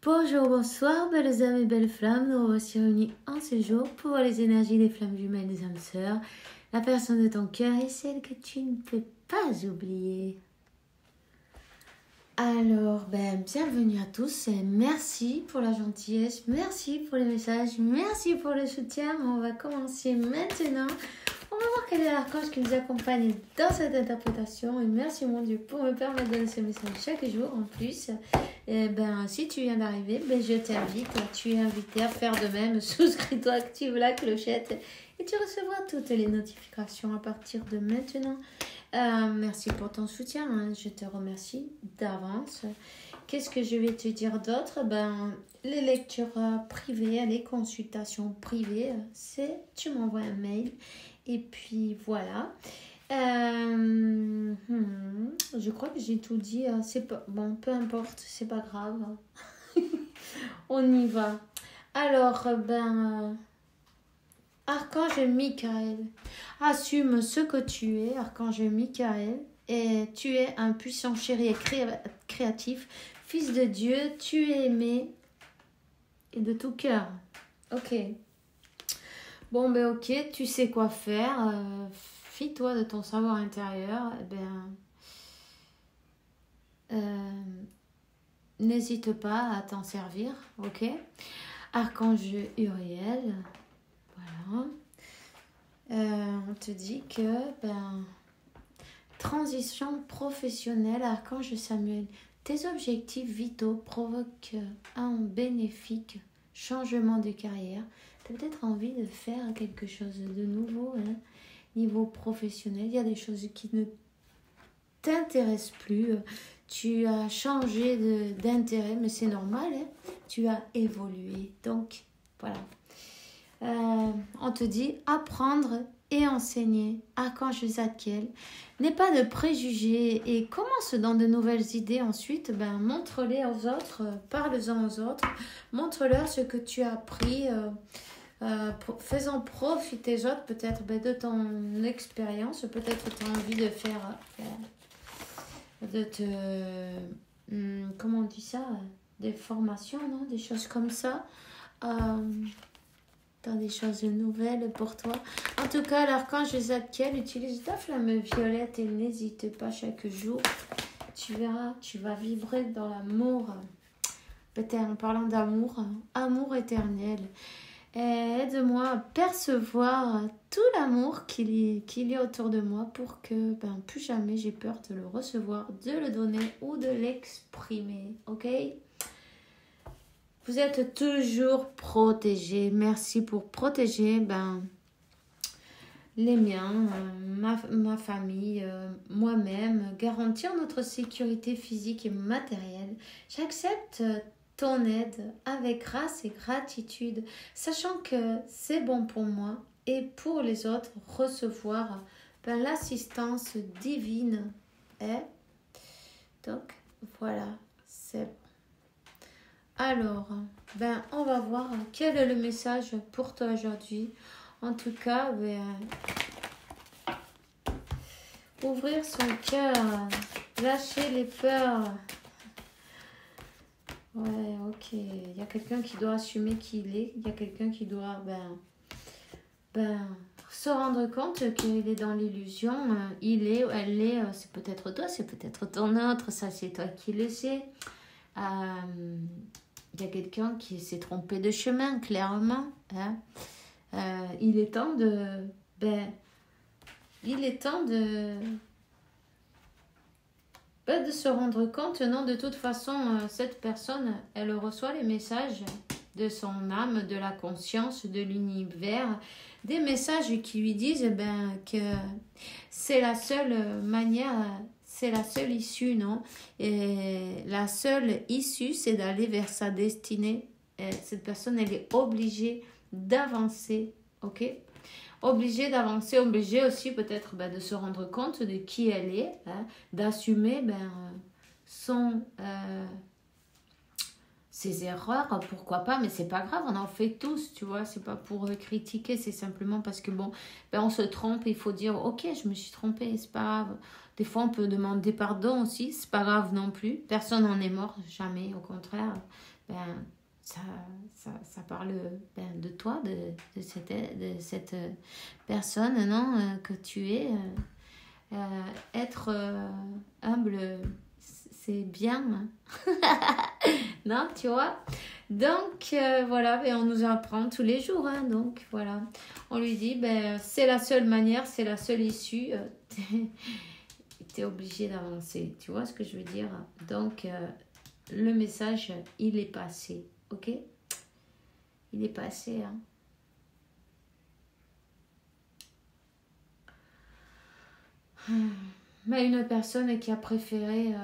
Bonjour, bonsoir, belles âmes et belles flammes. Nous voici réunis en ce jour pour voir les énergies des flammes jumelles des âmes sœurs, la personne de ton cœur et celle que tu ne peux pas oublier. Alors, bienvenue à tous et merci pour la gentillesse, merci pour les messages, merci pour le soutien. On va commencer maintenant. On va voir quel est l'archange qui nous accompagne dans cette interprétation. Et merci mon Dieu pour me permettre de donner ce message chaque jour. En plus, si tu viens d'arriver, je t'invite, tu es invité à faire de même. Souscris-toi, active la clochette et tu recevras toutes les notifications à partir de maintenant. Merci pour ton soutien, hein. Je te remercie d'avance. Qu'est-ce que je vais te dire d'autre? Les lectures privées, les consultations privées, tu m'envoies un mail. Et puis voilà. Je crois que j'ai tout dit. C'est pas bon, peu importe, c'est pas grave. On y va. Alors, Archange Michael, assume ce que tu es, Archange Michael, et tu es un puissant chéri et créatif, fils de Dieu, tu es aimé et de tout cœur. Ok. Bon, ok, tu sais quoi faire. Fie-toi de ton savoir intérieur. N'hésite pas à t'en servir, ok. Archange Uriel, voilà. On te dit que, transition professionnelle, Archange Samuel. Tes objectifs vitaux provoquent un bénéfique changement de carrière. Tu as peut-être envie de faire quelque chose de nouveau, hein, niveau professionnel. Il y a des choses qui ne t'intéressent plus. Tu as changé d'intérêt, mais c'est normal. Hein, tu as évolué. Donc, voilà. On te dit apprendre et enseigner. Archange Zadkiel. N'aie pas de préjugés et commence dans de nouvelles idées. Ensuite, montre-les aux autres, parle-en aux autres, montre-leur ce que tu as appris, faisant profiter les autres peut-être de ton expérience. Peut-être tu as envie de faire, comment on dit ça, des formations, non, des choses comme ça. Dans des choses nouvelles pour toi. En tout cas, l'archange Zadkiel utilise ta flamme violette et n'hésite pas chaque jour. Tu verras, tu vas vibrer dans l'amour. Peut-être en parlant d'amour, amour éternel. Aide-moi à percevoir tout l'amour qu'il y a autour de moi pour que plus jamais j'ai peur de le recevoir, de le donner ou de l'exprimer. Ok ? Vous êtes toujours protégés. Merci pour protéger les miens, ma famille, moi-même. Garantir notre sécurité physique et matérielle. J'accepte ton aide avec grâce et gratitude, sachant que c'est bon pour moi et pour les autres recevoir l'assistance divine. Donc, voilà, c'est bon. Alors, on va voir quel est le message pour toi aujourd'hui. En tout cas, ouvrir son cœur, lâcher les peurs. Ouais, ok. Il y a quelqu'un qui doit assumer qui il est. Il y a quelqu'un qui doit se rendre compte qu'il est dans l'illusion. Il est, elle est, c'est peut-être toi, c'est peut-être ton autre. Ça, c'est toi qui le sais. Il y a quelqu'un qui s'est trompé de chemin, clairement. Hein. Il est temps de se rendre compte. Non, de toute façon, cette personne, elle reçoit les messages de son âme, de la conscience, de l'univers, des messages qui lui disent que c'est la seule manière. C'est la seule issue, non? Et la seule issue, c'est d'aller vers sa destinée. Et cette personne, elle est obligée d'avancer, ok? Obligée d'avancer, obligée aussi peut-être de se rendre compte de qui elle est, ses erreurs, pourquoi pas, mais c'est pas grave, on en fait tous, tu vois, c'est pas pour critiquer, c'est simplement parce que bon, ben on se trompe, il faut dire, ok, je me suis trompée, c'est pas grave. Des fois, on peut demander pardon aussi, c'est pas grave non plus, personne n'en est mort, jamais, au contraire, ben, ça parle ben, de toi, de cette personne, non, que tu es, être humble, c'est bien, non, tu vois. Donc, voilà, et on nous apprend tous les jours, hein, donc, voilà. On lui dit, ben, c'est la seule manière, c'est la seule issue, t'es obligé d'avancer, tu vois ce que je veux dire. Donc, le message, il est passé, ok? Il est passé, hein. Mais une personne qui a préféré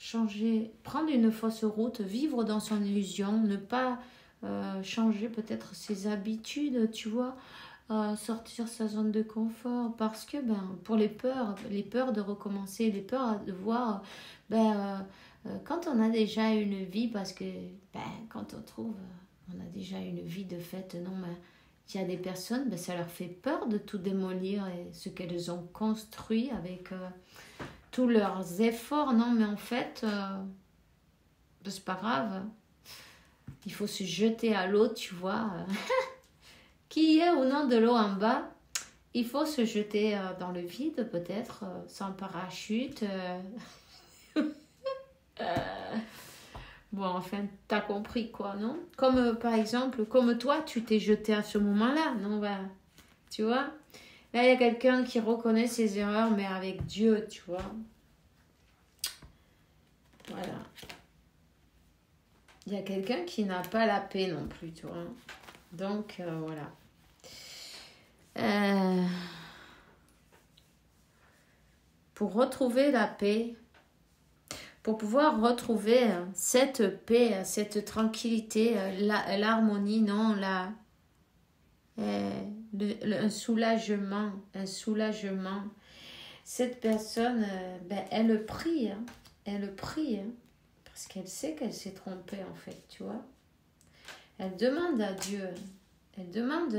changer, prendre une fausse route, vivre dans son illusion, ne pas changer peut-être ses habitudes, tu vois, sortir sa zone de confort, parce que ben, pour les peurs de recommencer, les peurs de voir, ben, quand on a déjà une vie, parce que ben, quand on trouve, on a déjà une vie de fait, non, ben, il y a des personnes, ben, ça leur fait peur de tout démolir et ce qu'elles ont construit avec tous leurs efforts, non, mais en fait, ben, c'est pas grave, il faut se jeter à l'eau, tu vois. Qu'il y ait ou non de l'eau en bas, il faut se jeter dans le vide, peut-être, sans parachute. Bon, enfin, t'as compris quoi, non? Comme par exemple, comme toi, tu t'es jeté à ce moment-là, non? Ben, tu vois? Là, il y a quelqu'un qui reconnaît ses erreurs, mais avec Dieu, tu vois? Voilà. Il y a quelqu'un qui n'a pas la paix non plus, tu vois? Donc, voilà. Pour retrouver la paix, pour pouvoir retrouver cette paix, cette tranquillité, l'harmonie, non, un soulagement, Cette personne, ben, elle prie, parce qu'elle sait qu'elle s'est trompée en fait, tu vois. Elle demande à Dieu, elle demande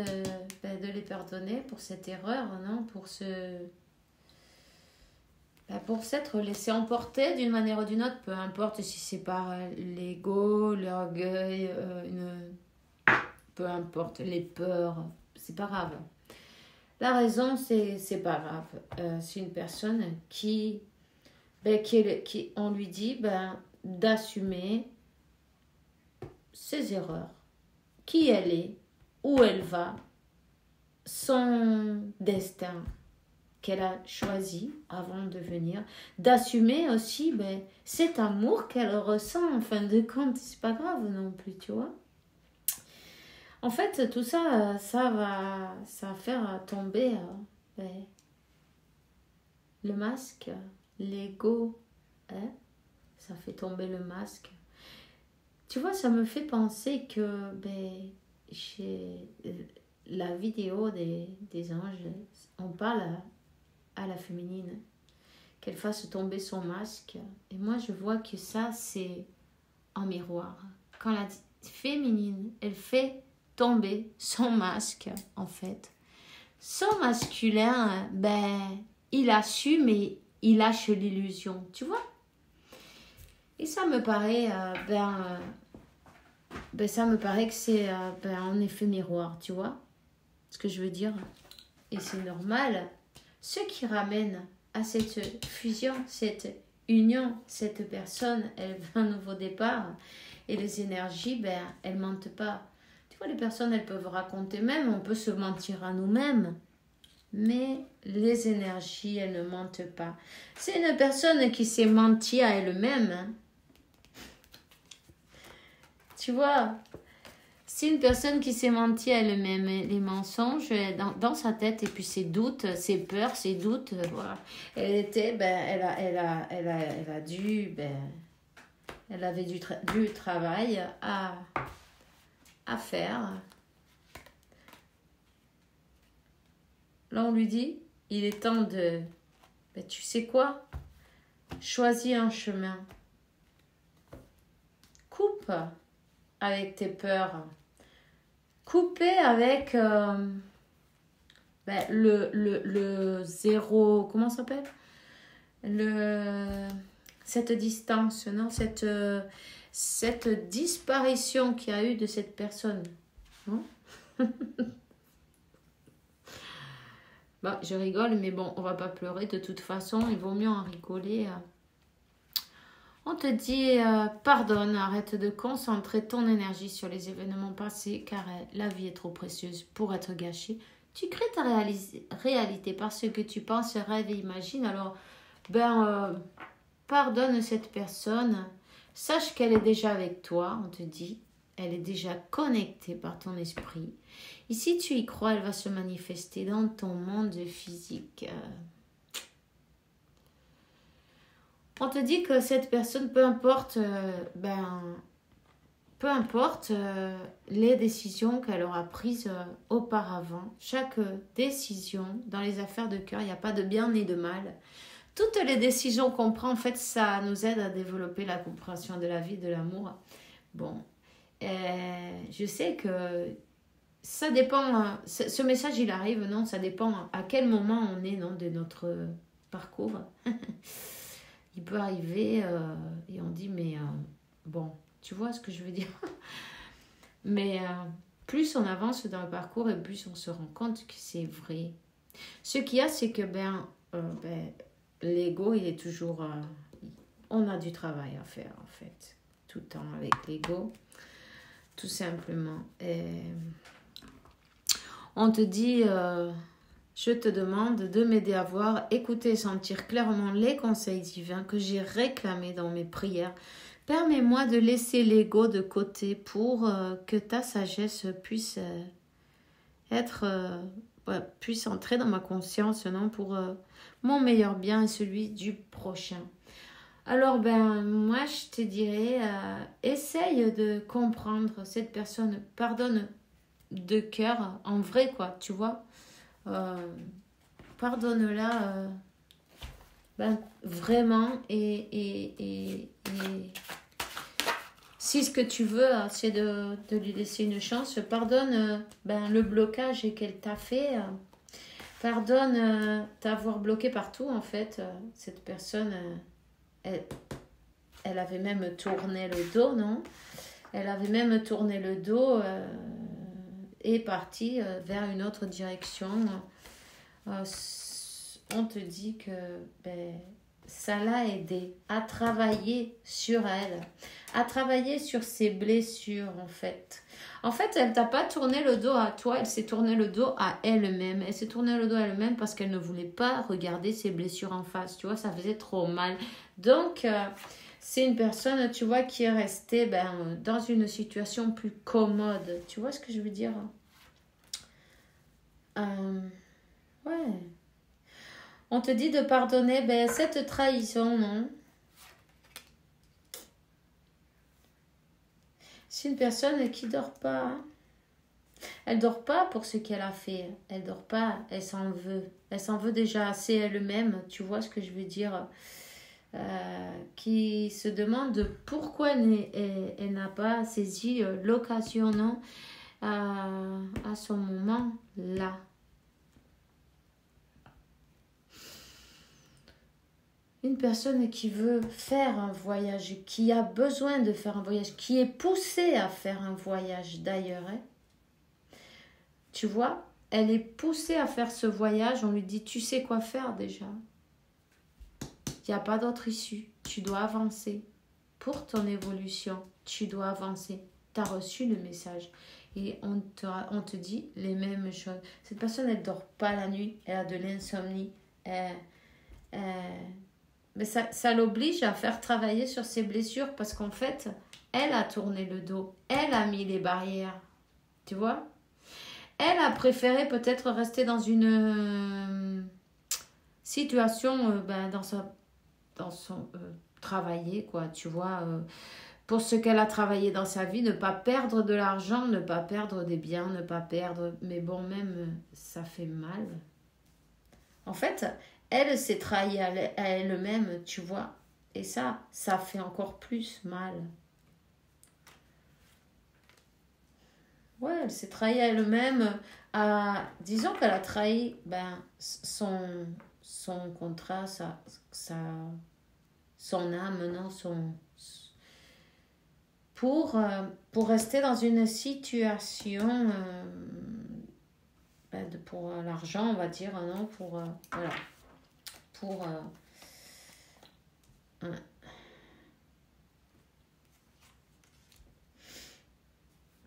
ben, de les pardonner pour cette erreur, non, pour s'être laissé emporter d'une manière ou d'une autre, peu importe si c'est par l'ego, l'orgueil, peu importe, les peurs, c'est pas grave. La raison, c'est pas grave. C'est une personne qui on lui dit ben, d'assumer ses erreurs, qui elle est, où elle va, son destin qu'elle a choisi avant de venir, d'assumer aussi ben, cet amour qu'elle ressent en fin de compte, c'est pas grave non plus, tu vois. En fait, tout ça, ça va faire tomber ben, le masque, l'ego, hein? Ça fait tomber le masque. Tu vois, ça me fait penser que ben, chez la vidéo des anges, on parle à la féminine, qu'elle fasse tomber son masque. Et moi, je vois que ça, c'est en miroir. Quand la féminine, elle fait tomber son masque, en fait. Son masculin, ben, il assume et il lâche l'illusion, tu vois. Et ça me paraît, ça me paraît que c'est en effet miroir, tu vois ce que je veux dire. Et c'est normal. Ce qui ramène à cette fusion, cette union, cette personne, elle veut un nouveau départ. Et les énergies, ben, elles mentent pas. Tu vois, les personnes, elles peuvent raconter même, on peut se mentir à nous-mêmes. Mais les énergies, elles ne mentent pas. C'est une personne qui s'est menti à elle-même. Hein. Tu vois, c'est une personne qui s'est menti à elle-même. Les mensonges dans sa tête, et puis ses doutes, ses peurs, ses doutes, voilà. Elle était, ben, elle a dû, ben, elle avait du travail à faire. Là, on lui dit, il est temps de, ben, tu sais quoi, choisis un chemin. avec tes peurs. Couper avec le zéro, comment ça s'appelle? Cette distance, non? Cette disparition qu'il y a eu de cette personne. Non? Bon, je rigole, mais bon, on va pas pleurer. De toute façon, il vaut mieux en rigoler. On te dit pardonne, arrête de concentrer ton énergie sur les événements passés car la vie est trop précieuse pour être gâchée. Tu crées ta réalité par ce que tu penses, rêves et imagines. Alors, pardonne cette personne. Sache qu'elle est déjà avec toi, on te dit. Elle est déjà connectée par ton esprit. Et si tu y crois, elle va se manifester dans ton monde physique. On te dit que cette personne, peu importe, les décisions qu'elle aura prises auparavant, chaque décision dans les affaires de cœur, il n'y a pas de bien ni de mal. Toutes les décisions qu'on prend, en fait, ça nous aide à développer la compréhension de la vie, de l'amour. Bon, je sais que ça dépend, ce message il arrive, non, ça dépend à quel moment on est, non, de notre parcours. Il peut arriver et on dit, mais bon, tu vois ce que je veux dire. Mais plus on avance dans le parcours et plus on se rend compte que c'est vrai. Ce qu'il y a, c'est que l'ego, il est toujours... on a du travail à faire, en fait, tout le temps avec l'ego, tout simplement. Et on te dit... je te demande de m'aider à voir, écouter et sentir clairement les conseils divins que j'ai réclamés dans mes prières. Permets-moi de laisser l'ego de côté pour que ta sagesse puisse puisse entrer dans ma conscience, non, pour mon meilleur bien et celui du prochain. Alors, moi, je te dirais, essaye de comprendre cette personne, pardonne de cœur, en vrai, quoi, tu vois. Pardonne-la vraiment et si ce que tu veux c'est de lui laisser une chance, pardonne le blocage qu'elle t'a fait, pardonne t'avoir bloqué partout en fait. Cette personne elle avait même tourné le dos, non? Elle avait même tourné le dos et partie vers une autre direction. On te dit que ça l'a aidé à travailler sur elle, à travailler sur ses blessures en fait. En fait, elle t'a pas tourné le dos à toi, elle s'est tourné le dos à elle-même. Elle s'est tourné le dos à elle-même parce qu'elle ne voulait pas regarder ses blessures en face. Tu vois, ça faisait trop mal. Donc, c'est une personne, tu vois, qui est restée dans une situation plus commode. Tu vois ce que je veux dire? Ouais. On te dit de pardonner cette trahison, non? C'est une personne qui dort pas. Hein? Elle dort pas pour ce qu'elle a fait. Elle dort pas, elle s'en veut. Elle s'en veut déjà assez elle-même, tu vois ce que je veux dire? Qui se demande pourquoi elle n'a pas saisi l'occasion, non? À ce moment-là. Une personne qui veut faire un voyage, qui a besoin de faire un voyage, qui est poussée à faire un voyage d'ailleurs. Hein. Tu vois, elle est poussée à faire ce voyage, on lui dit, tu sais quoi faire déjà. Il n'y a pas d'autre issue, tu dois avancer. Pour ton évolution, tu dois avancer. Tu as reçu le message et on te dit les mêmes choses. Cette personne, elle ne dort pas la nuit, elle a de l'insomnie, mais ça l'oblige à faire travailler sur ses blessures parce qu'en fait, elle a tourné le dos. Elle a mis les barrières. Tu vois? Elle a préféré peut-être rester dans une situation, dans son travailler, quoi. Tu vois? Pour ce qu'elle a travaillé dans sa vie, ne pas perdre de l'argent, ne pas perdre des biens, ne pas perdre... Mais bon, même, ça fait mal. En fait... Elle s'est trahie à elle-même, tu vois. Et ça fait encore plus mal. Ouais, elle s'est trahie elle-même. Disons qu'elle a trahi son contrat, son âme, non, pour rester dans une situation pour l'argent, on va dire, non, voilà, pour ouais.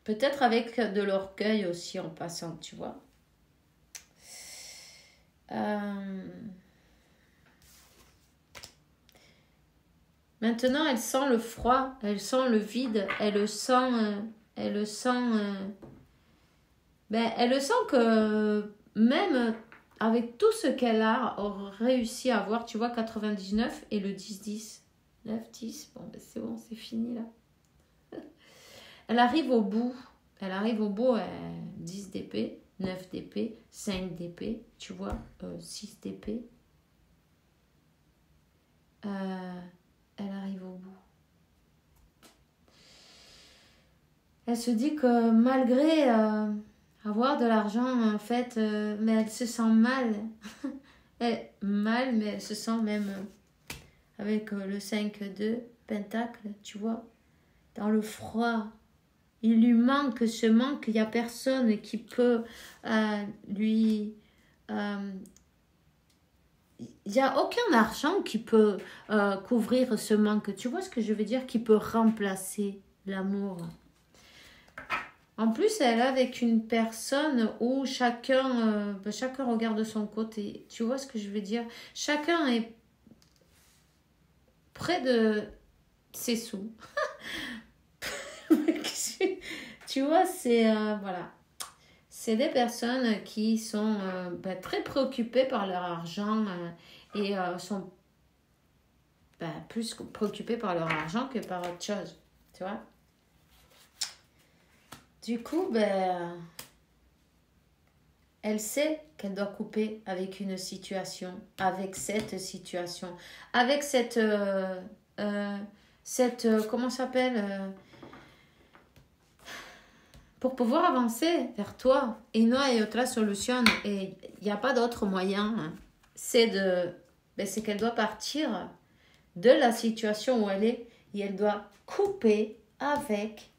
Peut-être avec de l'orgueil aussi en passant, tu vois. Maintenant, elle sent le froid, elle sent le vide, elle le sent, elle le sent, elle le sent que même avec tout ce qu'elle a réussi à avoir, tu vois, 99 et le 10-10, 9-10, c'est bon, c'est fini là. Elle arrive au bout, 10 d'épée, 9 d'épée, 5 d'épée, tu vois, 6 d'épée. Elle arrive au bout. Elle se dit que malgré avoir de l'argent, en fait, mais elle se sent mal. Mais elle se sent même avec le 5 de pentacle, tu vois, dans le froid. Il lui manque ce manque, il n'y a personne qui peut lui... il n'y a aucun argent qui peut couvrir ce manque. Tu vois ce que je veux dire? Qui peut remplacer l'amour. En plus, elle est avec une personne où chacun regarde de son côté. Tu vois ce que je veux dire? Chacun est près de ses sous. Tu vois, c'est... voilà. C'est des personnes qui sont très préoccupées par leur argent et sont plus préoccupées par leur argent que par autre chose. Tu vois? Du coup, elle sait qu'elle doit couper avec une situation, avec cette situation, avec cette comment ça s'appelle pour pouvoir avancer vers toi. Et no hay otra solución. Et il n'y a pas d'autre moyen. Hein. C'est qu'elle doit partir de la situation où elle est et elle doit couper avec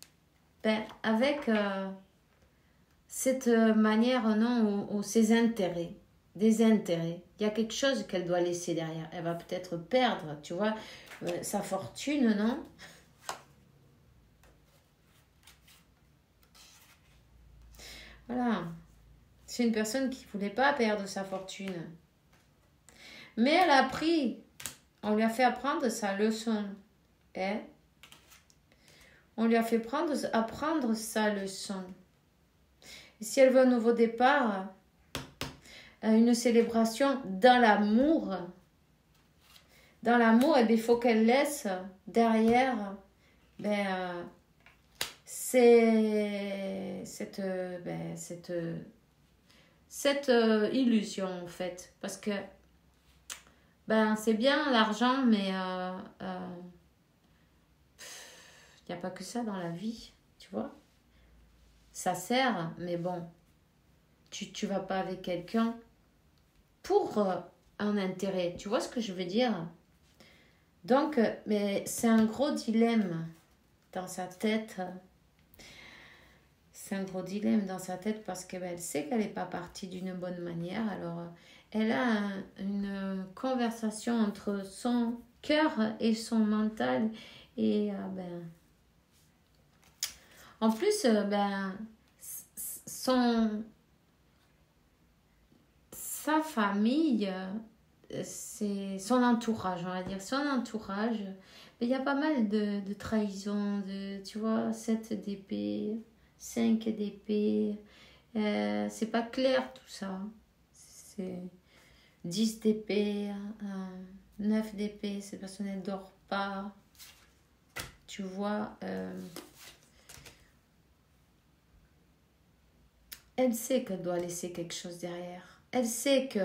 cette manière, non, ou ses intérêts, des intérêts. Il y a quelque chose qu'elle doit laisser derrière. Elle va peut-être perdre, tu vois, sa fortune, non? Voilà. C'est une personne qui ne voulait pas perdre sa fortune. Mais elle a appris. On lui a fait apprendre sa leçon. On lui a fait apprendre sa leçon. Et si elle veut un nouveau départ, une célébration dans l'amour, il faut qu'elle laisse derrière cette illusion en fait. Parce que c'est bien l'argent, mais il n'y a pas que ça dans la vie, tu vois. Ça sert, mais bon, tu vas pas avec quelqu'un pour un intérêt. Tu vois ce que je veux dire? Donc, mais c'est un gros dilemme dans sa tête. C'est un gros dilemme dans sa tête parce qu'elle sait qu'elle n'est pas partie d'une bonne manière. Alors, elle a une conversation entre son cœur et son mental. Et en plus, sa famille, c'est son entourage, on va dire. Son entourage, il y a pas mal de trahisons, tu vois, 7 d'épée, 5 d'épée. C'est pas clair tout ça. C'est 10 d'épée, 9 d'épée, cette personne ne dort pas. Tu vois, elle sait qu'elle doit laisser quelque chose derrière. Elle sait que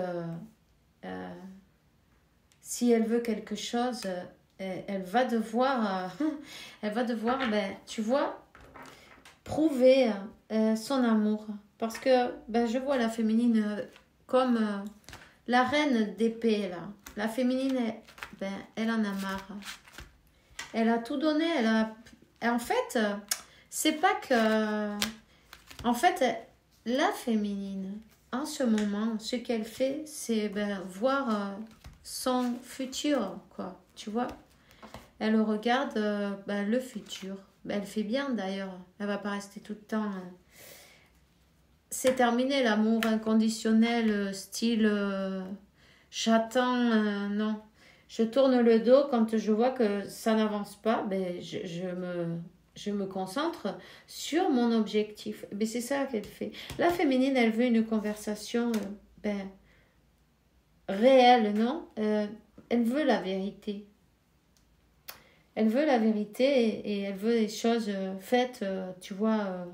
si elle veut quelque chose, elle va devoir, tu vois, prouver son amour. Parce que ben, je vois la féminine comme la reine d'épée, là. La féminine, ben, elle en a marre. Elle a tout donné. En fait, c'est pas que... En fait, la féminine, en ce moment, ce qu'elle fait, c'est ben, voir son futur, quoi. Tu vois? Elle regarde ben, le futur. Ben, elle fait bien, d'ailleurs. Elle va pas rester tout le temps... C'est terminé l'amour inconditionnel, style j'attends, non. Je tourne le dos quand je vois que ça n'avance pas, ben je me concentre sur mon objectif. Ben c'est ça qu'elle fait. La féminine, elle veut une conversation ben, réelle, non? Elle veut la vérité. Elle veut la vérité et elle veut des choses faites, tu vois...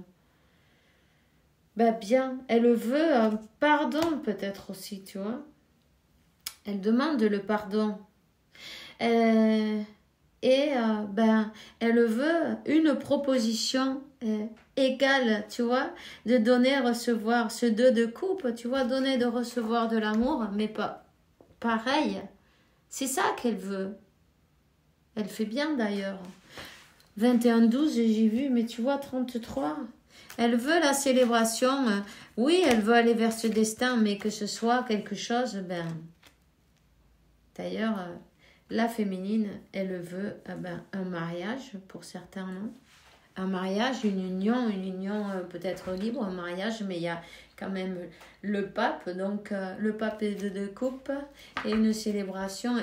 bah bien, elle veut un pardon peut-être aussi, tu vois. Elle demande le pardon. Ben, elle veut une proposition égale, tu vois, de donner, recevoir, ce deux de coupe, tu vois, donner, de recevoir de l'amour, mais pas pareil. C'est ça qu'elle veut. Elle fait bien d'ailleurs. 21-12, j'ai vu, mais tu vois, 33. Elle veut la célébration. Oui, elle veut aller vers ce destin, mais que ce soit quelque chose, ben... D'ailleurs, la féminine, elle veut ben, un mariage, pour certains, non? Un mariage, une union peut-être libre, un mariage, mais il y a quand même le pape, donc le pape est de coupe, et une célébration,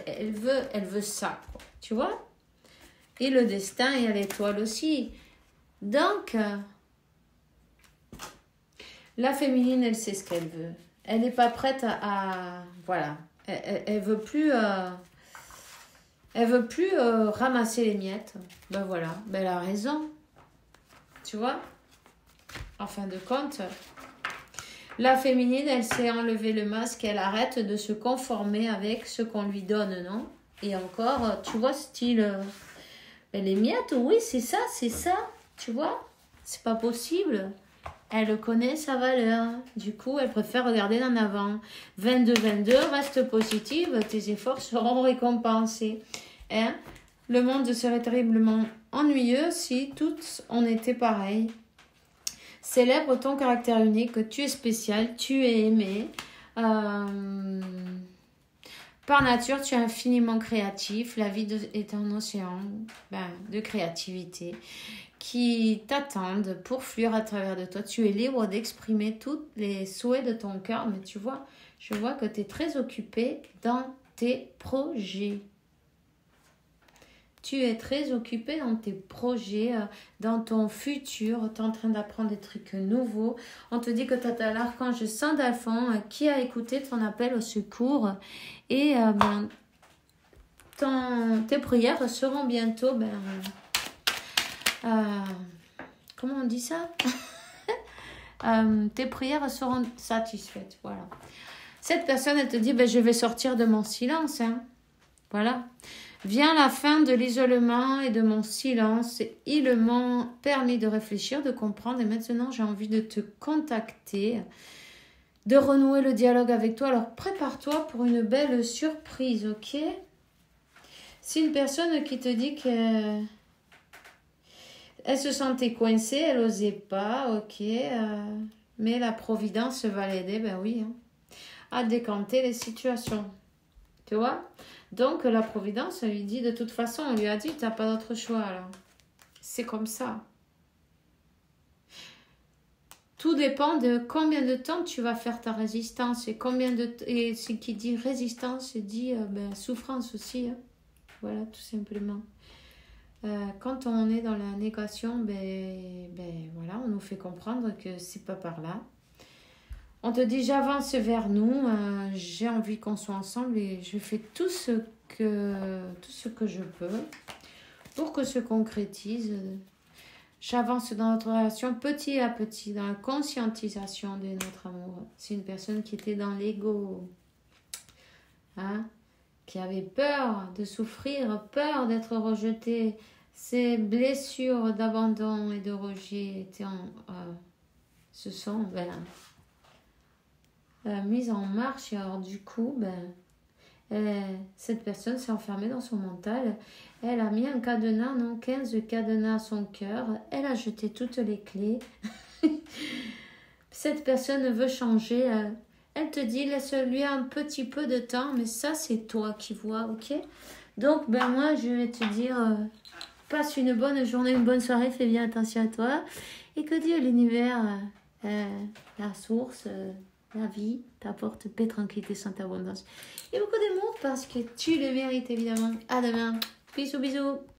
elle veut ça, quoi, tu vois? Et le destin, et l'étoile aussi. Donc... la féminine, elle sait ce qu'elle veut. Elle n'est pas prête voilà. Elle veut plus... elle veut plus ramasser les miettes. Ben voilà. Ben elle a raison. Tu vois? En fin de compte, la féminine, elle sait enlever le masque. Elle arrête de se conformer avec ce qu'on lui donne, non? Et encore, tu vois, style... ben les miettes, oui, c'est ça. Tu vois? C'est pas possible. Elle connaît sa valeur. Du coup, elle préfère regarder en avant. 22-22, reste positive, tes efforts seront récompensés. Hein? Le monde serait terriblement ennuyeux si toutes on était pareilles. Célèbre ton caractère unique, tu es spécial, tu es aimé. Par nature, tu es infiniment créatif. La vie est un océan de créativité qui t'attendent pour fuir à travers de toi. Tu es libre d'exprimer tous les souhaits de ton cœur, mais tu vois, je vois que tu es très occupé dans tes projets. Tu es très occupé dans tes projets, dans ton futur. Tu es en train d'apprendre des trucs nouveaux. On te dit que tu as l'archange Saint-Alphon qui a écouté ton appel au secours. Et tes prières seront bientôt... comment on dit ça? Tes prières seront satisfaites. Voilà. Cette personne, elle te dit, je vais sortir de mon silence. Hein. Voilà. Vient la fin de l'isolement et de mon silence. Ils m'ont permis de réfléchir, de comprendre. Et maintenant, j'ai envie de te contacter, de renouer le dialogue avec toi. Alors, prépare-toi pour une belle surprise, ok? C'est une personne qui te dit que... elle se sentait coincée, elle n'osait pas, ok. Mais la providence va l'aider, ben oui, hein, à décanter les situations. Tu vois? Donc la providence lui dit, de toute façon, on lui a dit, tu n'as pas d'autre choix là. C'est comme ça. Tout dépend de combien de temps tu vas faire ta résistance. Et ce qui dit résistance dit souffrance aussi. Hein. Voilà, tout simplement. Quand on est dans la négation, voilà, on nous fait comprendre que c'est pas par là. On te dit j'avance vers nous, j'ai envie qu'on soit ensemble et je fais tout ce que je peux pour que se concrétise. J'avance dans notre relation petit à petit, dans la conscientisation de notre amour. C'est une personne qui était dans l'ego, hein, qui avait peur de souffrir, peur d'être rejetée, Ces blessures d'abandon et de rejet se sont mises en marche. Et alors du coup, cette personne s'est enfermée dans son mental. Elle a mis un cadenas, 15 cadenas à son cœur. Elle a jeté toutes les clés. Cette personne veut changer. Elle te dit, laisse-lui un petit peu de temps, mais ça, c'est toi qui vois, ok? Donc, moi, je vais te dire, passe une bonne journée, une bonne soirée, fais bien attention à toi. Et que Dieu, l'univers, la source, la vie, t'apporte paix, tranquillité, sainte abondance. Et beaucoup d'amour parce que tu le mérites, évidemment. À demain. Bisous, bisous.